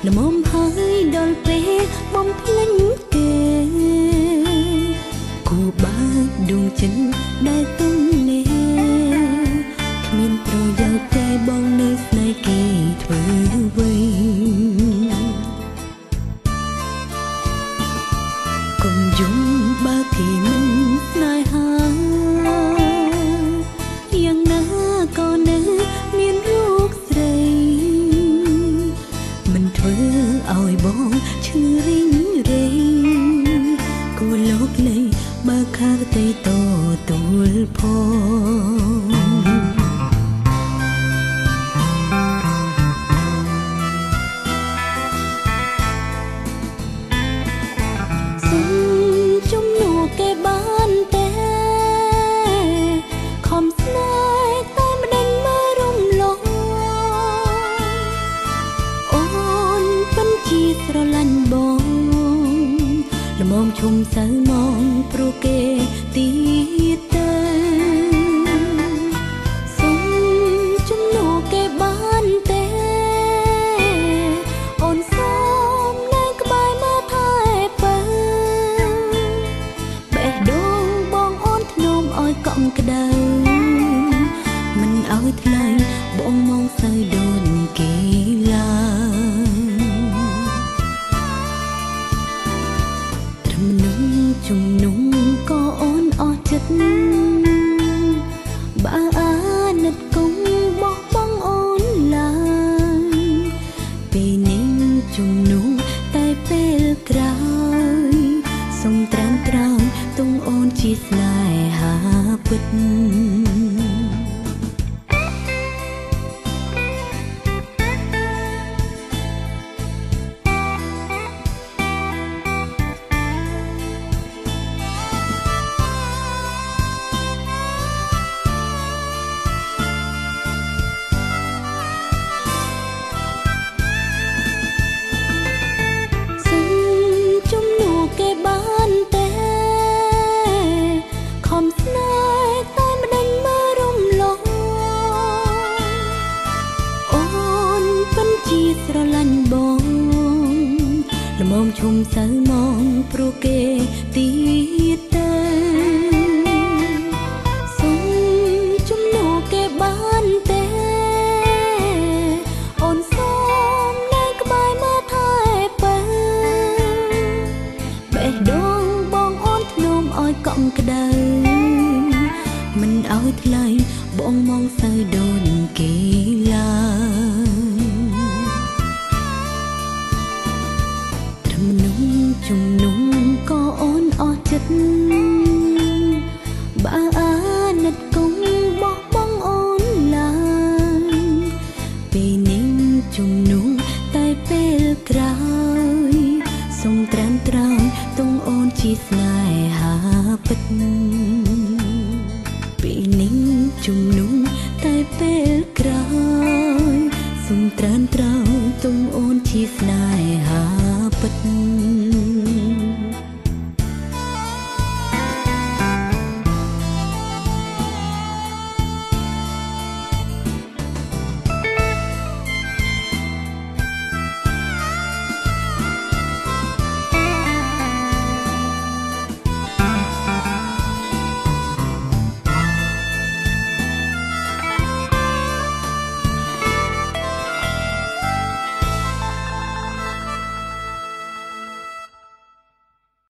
ល្មមហើយដល់ពេលបំភ្លេចគេគូបើដួងចិត្តដែលទុំនេះគ្មានប្រយោជន៍តែបងនៅស្នេហ៍គេធ្វើវិញកុំយំបើគេមិនស្នេហាយ៉ាងណាក៏នៅមានរូបស្រីមិនធ្វើឲ្យបងឈឺរីងរៃគួរលោកលេបើខារតែតទូលផងស្រឡាញ់បងល្មមឈុំសៅមកព្រោះគេទៀតទៅសុំជំនួសគេបានទេអូនសូមនៅក្បែរមកថែបើបេះដូងបងអូនធ្នមឲ្យកក់ក្ដៅមិនឲ្យថ្លៃបងមកសៅដូនគេឡើយជំនុំក៏អូនអស់ចិត្តបើអាណិតគង់បោះបង់អូនឡើយពេលនេះជំនុំតែពេលក្រោយសុំត្រាំត្រង់ទុំអូនជាស្នេហាពិតស្រឡាញ់បងល្មមឈុំសៅមកព្រោះគេទៀតទៅសុំជំនួសគេបានទេអូនសូមនៅក្បែរមកថែបើបេះដូងបងអូនធ្នមឲ្យកក់ក្ដៅមិនឲ្យថ្លៃបងមកសៅដូនគេឡើយជំនុំក៏អូនអស់ចិត្តបើអាណិតគង់បោះបង់អូនឡើយពេលនេះជំនុំតែពេលក្រោយសុំត្រាំត្រង់ទុំអូនជាស្នេហាពិតពេលនេះជំនុំតែពេលក្រោយសុំត្រាំត្រង់ទុំអូនជាស្នេហាពិត